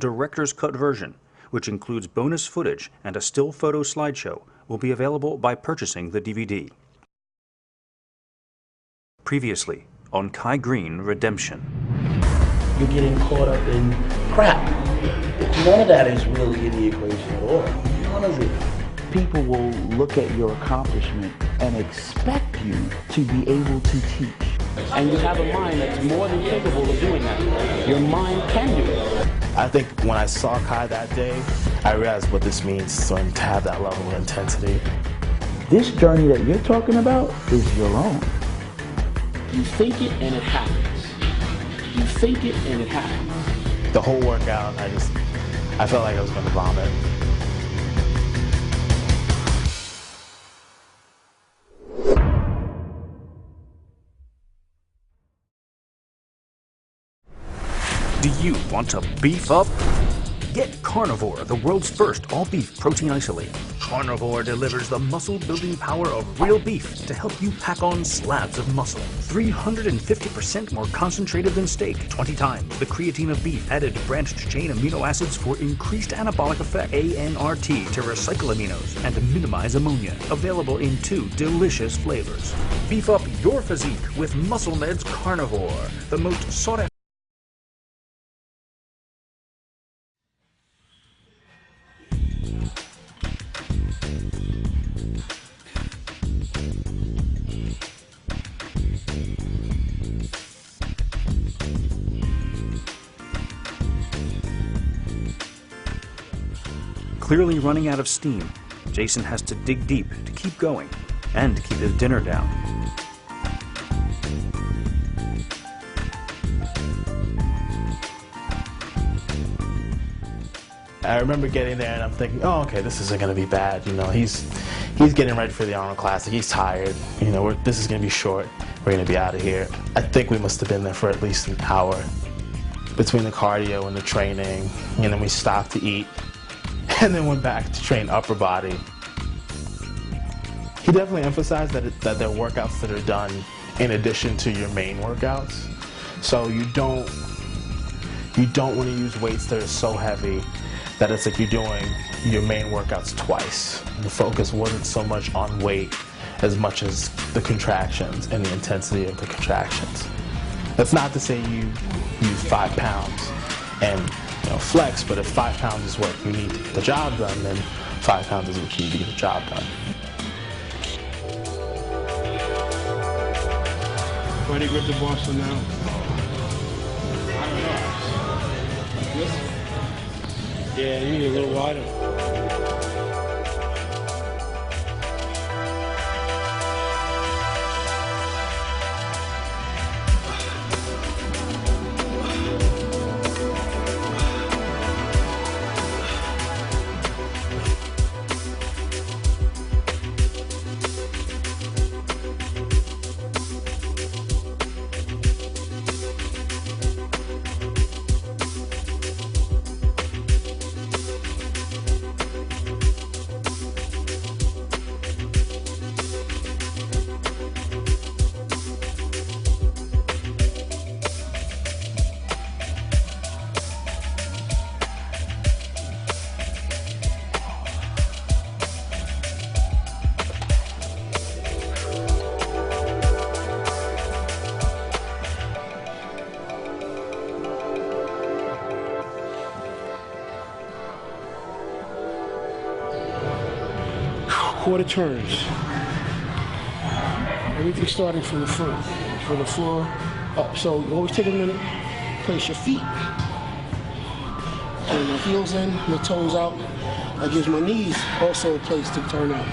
director's cut version, which includes bonus footage and a still photo slideshow, will be available by purchasing the DVD. Previously on Greene Redemption. You're getting caught up in crap. None of that is really in the equation at all. None of it. People will look at your accomplishment and expect you to be able to teach. And you have a mind that's more than capable of doing that. Your mind can do it. I think when I saw Kai that day, I realized what this means to have that level of intensity. This journey that you're talking about is your own. You think it and it happens. You think it and it happens. The whole workout, I felt like I was going to vomit. Do you want to beef up? Get Carnivore, the world's first all-beef protein isolate. Carnivore delivers the muscle-building power of real beef to help you pack on slabs of muscle. 350% more concentrated than steak, 20 times the creatine of beef, added branched-chain amino acids for increased anabolic effect, ANRT to recycle aminos and minimize ammonia. Available in 2 delicious flavors. Beef up your physique with Muscle Med's Carnivore, the most sought-after. Clearly running out of steam, Jason has to dig deep to keep going and to keep his dinner down. I remember getting there and I'm thinking, oh, okay, this isn't going to be bad. You know, he's getting ready for the Arnold Classic. He's tired. You know, this is going to be short. We're going to be out of here. I think we must have been there for at least an hour between the cardio and the training. And then we stopped to eat and then went back to train upper body. He definitely emphasized that there are workouts that are done in addition to your main workouts. So you don't want to use weights that are so heavy that it's like you're doing your main workouts twice. The focus wasn't so much on weight as much as the contractions and the intensity of the contractions. That's not to say you use 5 pounds and flex, but if 5 pounds is what you need to get the job done, then 5 pounds is what you need to get the job done. Why do you grip the Boston now? I don't know. This? Yeah, you need a little wider. Quarter turns. Everything starting from the front, from the floor up. So always take a minute, place your feet, turn your heels in, your toes out. That gives my knees also a place to turn out,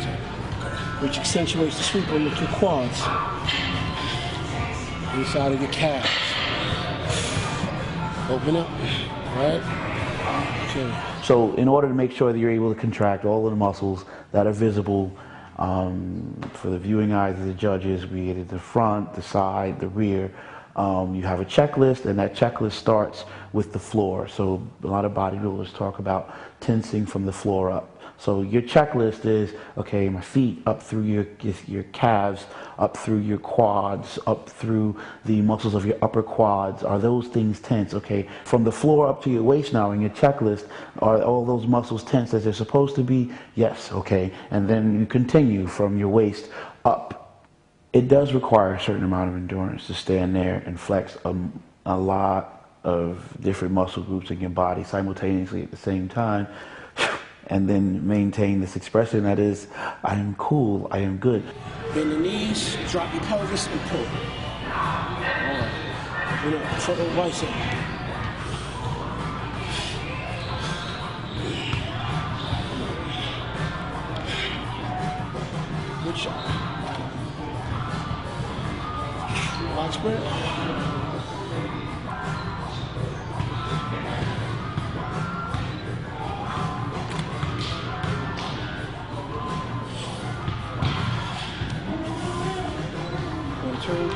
which accentuates the sweep on the 2 quads, inside of your calves. Open up, right? Okay. So in order to make sure that you're able to contract all of the muscles that are visible for the viewing eyes of the judges, be it the front, the side, the rear, you have a checklist, and that checklist starts with the floor. So a lot of bodybuilders talk about tensing from the floor up. So your checklist is, okay, my feet up through your calves, up through your quads, up through the muscles of your upper quads. Are those things tense? Okay, from the floor up to your waist now in your checklist, are all those muscles tense as they're supposed to be? Yes, okay. And then you continue from your waist up. It does require a certain amount of endurance to stand there and flex a lot of different muscle groups in your body simultaneously at the same time, and then maintain this expression that is, I am cool, I am good. Bend the knees, drop your pelvis, and pull. All right. Front of bicep. Good shot. Line spread. Turn.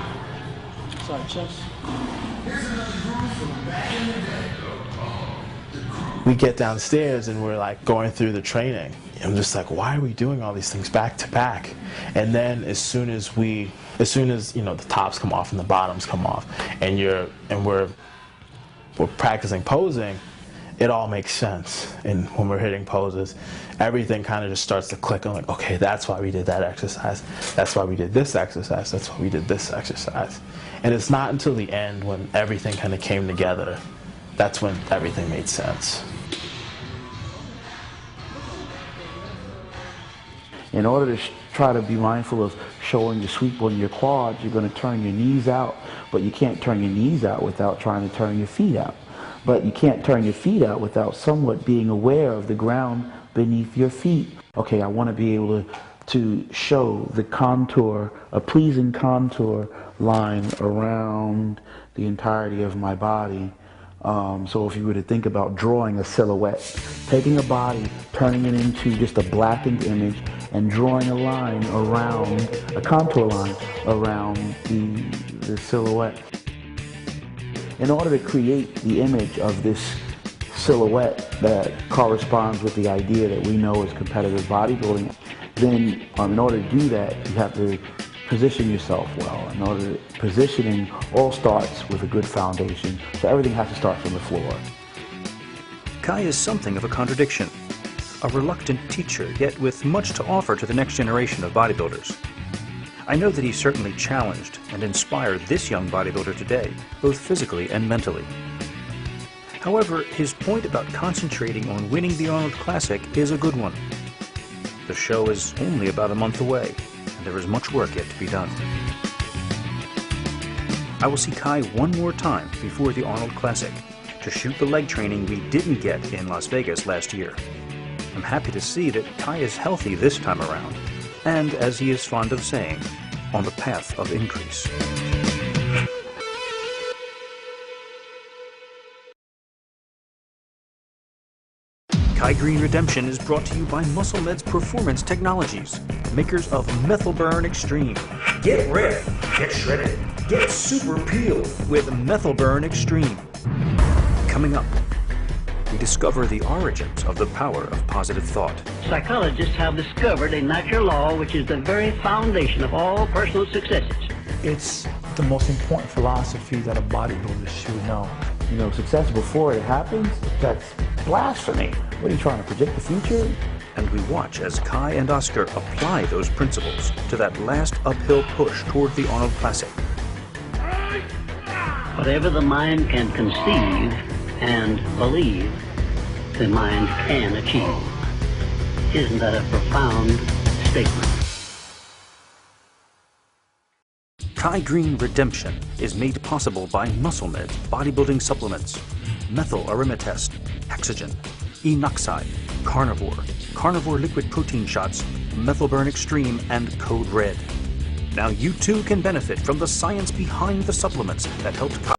Side chest. We get downstairs and we're like going through the training. I'm just like, why are we doing all these things back to back? And then as soon as you know, the tops come off and the bottoms come off, and we're practicing posing, it all makes sense. And when we're hitting poses, everything kind of just starts to click. I'm like, okay, that's why we did that exercise. That's why we did this exercise. That's why we did this exercise. And it's not until the end, when everything kind of came together, that's when everything made sense. In order to try to be mindful of showing the sweep on your quads, you're going to turn your knees out, but you can't turn your knees out without trying to turn your feet out. But you can't turn your feet out without somewhat being aware of the ground beneath your feet. Okay, I want to be able to show the contour, a pleasing contour line around the entirety of my body. So if you were to think about drawing a silhouette, taking a body, turning it into just a blackened image, and drawing a line around, a contour line around the silhouette. In order to create the image of this silhouette that corresponds with the idea that we know as competitive bodybuilding, then in order to do that, you have to position yourself well. Positioning all starts with a good foundation, so everything has to start from the floor. Kai is something of a contradiction. A reluctant teacher, yet with much to offer to the next generation of bodybuilders. I know that he certainly challenged and inspired this young bodybuilder today, both physically and mentally. However, his point about concentrating on winning the Arnold Classic is a good one. The show is only about a month away, and there is much work yet to be done. I will see Kai one more time before the Arnold Classic to shoot the leg training we didn't get in Las Vegas last year. I'm happy to see that Kai is healthy this time around, and, as he is fond of saying, on the path of increase. Kai Greene Redemption is brought to you by MuscleMed's Performance Technologies, makers of Methylburn Extreme. Get red, get shredded, get super peeled with Methylburn Extreme. Coming up, we discover the origins of the power of positive thought. Psychologists have discovered a natural law which is the very foundation of all personal successes. It's the most important philosophy that a bodybuilder should know. You know, success before it happens, that's blasphemy. What are you trying to predict the future? And we watch as Kai and Oscar apply those principles to that last uphill push toward the Arnold Classic. Whatever the mind can conceive and believe, the mind can achieve. Isn't that a profound statement? Kai Greene Redemption is made possible by MuscleMed's bodybuilding supplements, methyl aromatase, hexogen, enoxide, carnivore liquid protein shots, Methylburn Extreme, and Code Red. Now you too can benefit from the science behind the supplements that helped Kai